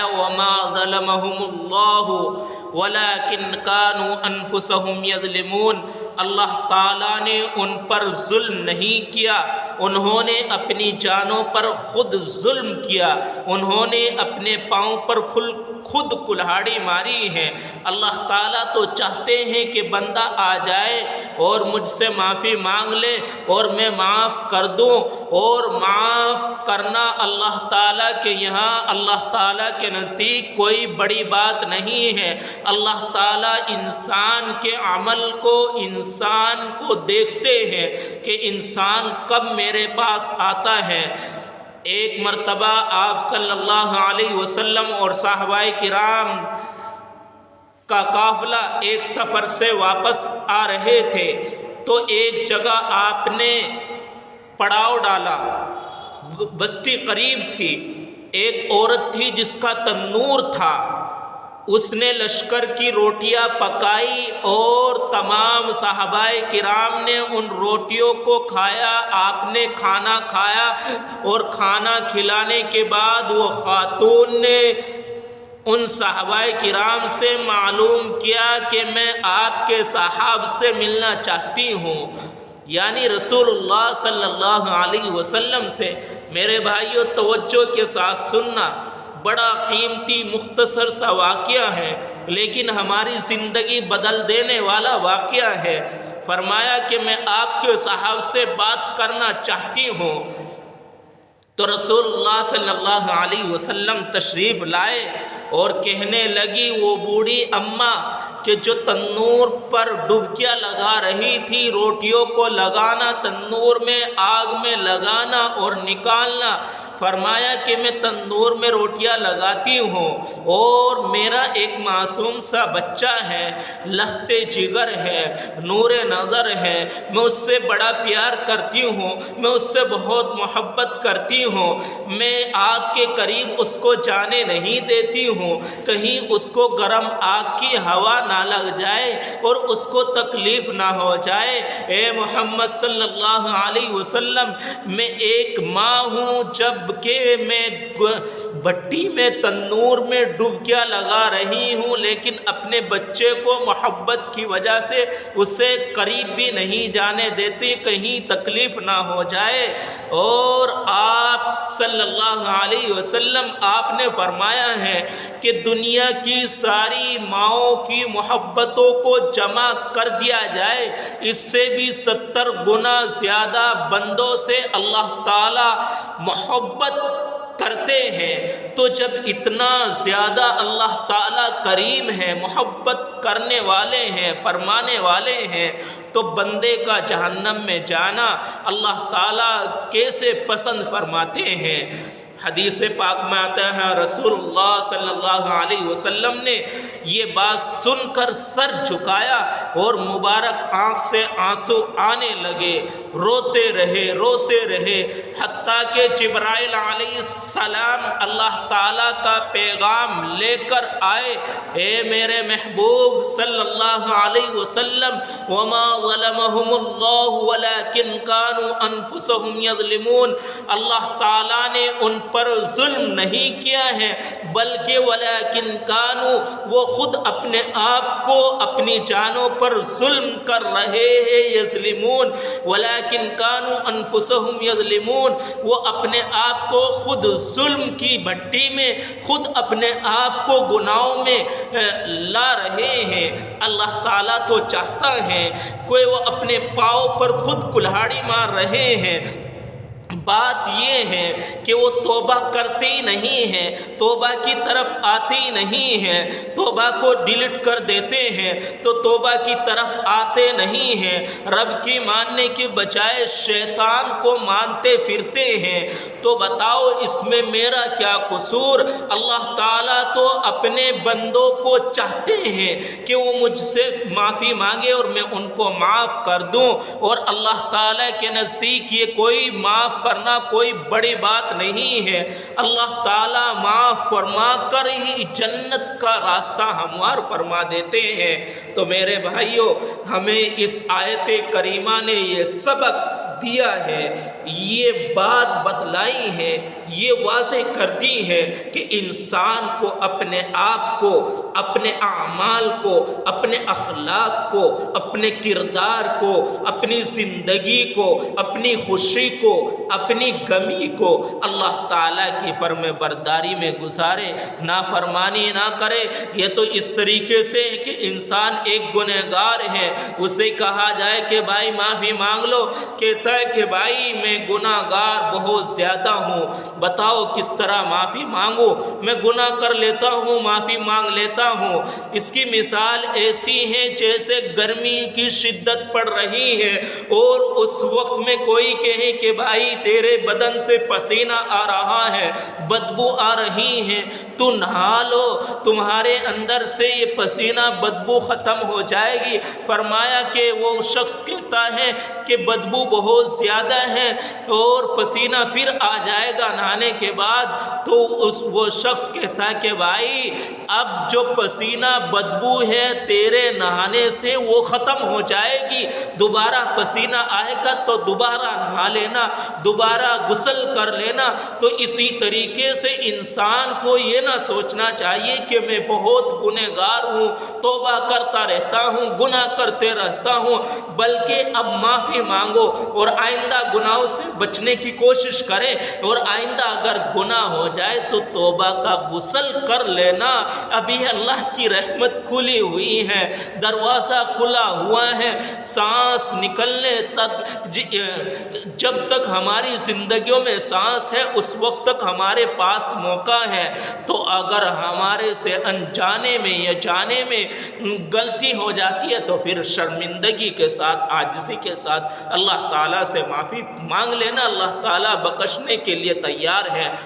وما ظلمهم اللہ ولکن كانوا انفسهم یظلمون۔ اللہ تعالیٰ نے ان پر ظلم نہیں کیا، انہوں نے اپنی جانوں پر خود ظلم کیا، انہوں نے اپنے پاؤں پر خود کلہاڑی ماری ہے۔ اللہ تعالیٰ تو چاہتے ہیں کہ بندہ آ جائے اور مجھ سے معافی مانگ لے اور میں معاف کر دوں، اور معاف کرنا اللہ تعالیٰ کے یہاں، اللہ تعالیٰ کے نزدیک کوئی بڑی بات نہیں ہے۔ اللہ تعالیٰ انسان کے عمل کو، انسان کو دیکھتے ہیں کہ انسان کب میرے پاس آتا ہے۔ ایک مرتبہ آپ صلی اللہ علیہ وسلم اور صحابہ کرام کا قافلہ ایک سفر سے واپس آ رہے تھے، تو ایک جگہ آپ نے پڑاؤ ڈالا، بستی قریب تھی، ایک عورت تھی جس کا تنور تھا، اس نے لشکر کی روٹیاں پکائی اور تمام صحابہ کرام نے ان روٹیوں کو کھایا۔ آپ نے کھانا کھایا اور کھانا کھلانے کے بعد وہ خاتون نے ان صحابہ کرام سے معلوم کیا کہ میں آپ کے صحاب سے ملنا چاہتی ہوں، یعنی رسول اللہ صلی اللہ علیہ وسلم سے۔ میرے بھائیو توجہ کے ساتھ سننا، بڑا قیمتی مختصر سا واقعہ ہے لیکن ہماری زندگی بدل دینے والا واقعہ ہے۔ فرمایا کہ میں آپ کے صحابہ سے بات کرنا چاہتی ہوں، تو رسول اللہ صلی اللہ علیہ وسلم تشریف لائے اور کہنے لگی وہ بوڑھی اماں کہ جو تنور پر ڈبکیاں لگا رہی تھی، روٹیوں کو لگانا، تنور میں آگ میں لگانا اور نکالنا، فرمایا کہ میں تندور میں روٹیاں لگاتی ہوں اور میرا ایک معصوم سا بچہ ہے، لخت جگر ہے، نور نظر ہے، میں اس سے بڑا پیار کرتی ہوں، میں اس سے بہت محبت کرتی ہوں، میں آگ کے قریب اس کو جانے نہیں دیتی ہوں، کہیں اس کو گرم آگ کی ہوا نہ لگ جائے اور اس کو تکلیف نہ ہو جائے۔ اے محمد صلی اللہ علیہ وسلم، میں ایک ماں ہوں جب کہ میں بھٹی میں تنور میں ڈبکیاں لگا رہی ہوں، لیکن اپنے بچے کو محبت کی وجہ سے اسے قریب بھی نہیں جانے دیتی، کہیں تکلیف نہ ہو جائے۔ اور آپ صلی اللہ علیہ وسلم آپ نے فرمایا ہے کہ دنیا کی ساری ماؤں کی محبتوں کو جمع کر دیا جائے، اس سے بھی 70 گنا زیادہ بندوں سے اللہ تعالی محبت کرتے ہیں۔ تو جب اتنا زیادہ اللہ تعالیٰ کریم ہے، محبت کرنے والے ہیں، فرمانے والے ہیں، تو بندے کا جہنم میں جانا اللہ تعالیٰ کیسے پسند فرماتے ہیں۔ حدیث پاک میں آتا ہے رسول اللہ صلی اللہ علیہ وسلم نے یہ بات سن کر سر جھکایا اور مبارک آنکھ سے آنسو آنے لگے، روتے رہے حتیٰ کہ جبرائیل علیہ السلام اللہ تعالیٰ کا پیغام لے کر آئے، اے میرے محبوب صلی اللہ علیہ وسلم، وما ظلمهم اللہ ولکن كانوا انفسهم یظلمون، اللہ تعالیٰ نے ان پر ظلم نہیں کیا ہے بلکہ ولیکن کانو، وہ خود اپنے آپ کو اپنی جانوں پر ظلم کر رہے ہیں، یظلمون، ولیکن کانو انفسهم یظلمون، وہ اپنے آپ کو خود ظلم کی بھٹی میں، خود اپنے آپ کو گناہوں میں لا رہے ہیں۔ اللہ تعالیٰ تو چاہتا ہے کہ وہ اپنے پاؤں پر خود کلہاڑی مار رہے ہیں، بات یہ ہے کہ وہ توبہ کرتے نہیں ہیں، توبہ کی طرف آتے نہیں ہیں، توبہ کو ڈیلیٹ کر دیتے ہیں تو توبہ کی طرف آتے نہیں ہیں، رب کی ماننے کے بجائے شیطان کو مانتے پھرتے ہیں۔ تو بتاؤ اس میں میرا کیا قصور؟ اللہ تعالیٰ تو اپنے بندوں کو چاہتے ہیں کہ وہ مجھ سے معافی مانگے اور میں ان کو معاف کر دوں، اور اللہ تعالیٰ کے نزدیک یہ کوئی معاف کرنا کوئی بڑی بات نہیں ہے۔ اللہ تعالیٰ معاف فرما کر ہی جنت کا راستہ ہموار فرما دیتے ہیں۔ تو میرے بھائیوں، ہمیں اس آیت کریمہ نے یہ سبق دیا ہے، یہ بات بتلائی ہے، یہ واضح کر دی ہے کہ انسان کو اپنے آپ کو، اپنے اعمال کو، اپنے اخلاق کو، اپنے کردار کو، اپنی زندگی کو، اپنی خوشی کو، اپنی غمی کو اللہ تعالیٰ کی فرم برداری میں گزارے، نافرمانی نہ کرے۔ یہ تو اس طریقے سے کہ انسان ایک گنہگار ہے، اسے کہا جائے کہ بھائی معافی مانگ لو، کہتا ہے کہ بھائی میں گناہ گار بہت زیادہ ہوں، بتاؤ کس طرح معافی مانگو، میں گناہ کر لیتا ہوں، معافی مانگ لیتا ہوں۔ اس کی مثال ایسی ہے جیسے گرمی کی شدت پڑ رہی ہے اور اس وقت میں کوئی کہے کہ بھائی تیرے بدن سے پسینہ آ رہا ہے، بدبو آ رہی ہے، تو نہا لو، تمہارے اندر سے یہ پسینہ بدبو ختم ہو جائے گی۔ فرمایا کہ وہ شخص کہتا ہے کہ بدبو بہت زیادہ ہے اور پسینہ پھر آ جائے گا نہانے کے بعد، تو وہ شخص کہتا ہے کہ بھائی اب جو پسینہ بدبو ہے تیرے نہانے سے وہ ختم ہو جائے گی، دوبارہ پسینہ آئے گا تو دوبارہ نہا لینا، دوبارہ غسل کر لینا۔ تو اسی طریقے سے انسان کو یہ نہ سوچنا چاہیے کہ میں بہت گنہگار ہوں، توبہ کرتا رہتا ہوں، گناہ کرتے رہتا ہوں، بلکہ اب معافی مانگو اور آئندہ گناہوں سے بچنے کی کوشش کریں، اور آئندہ اگر گناہ ہو جائے تو توبہ کا غسل کر لینا۔ ابھی اللہ کی رحمت کھلی ہوئی ہے، دروازہ کھلا ہوا ہے، سانس نکلنے تک، جب تک ہماری زندگیوں میں سانس ہے اس وقت تک ہمارے پاس موقع ہے۔ تو اگر ہمارے سے انجانے میں یا جانے میں غلطی ہو جاتی ہے تو پھر شرمندگی کے ساتھ، عاجزی کے ساتھ اللہ تعالیٰ سے معافی مانگ لینا، اللہ تعالیٰ بخشنے کے لیے تیار ہے۔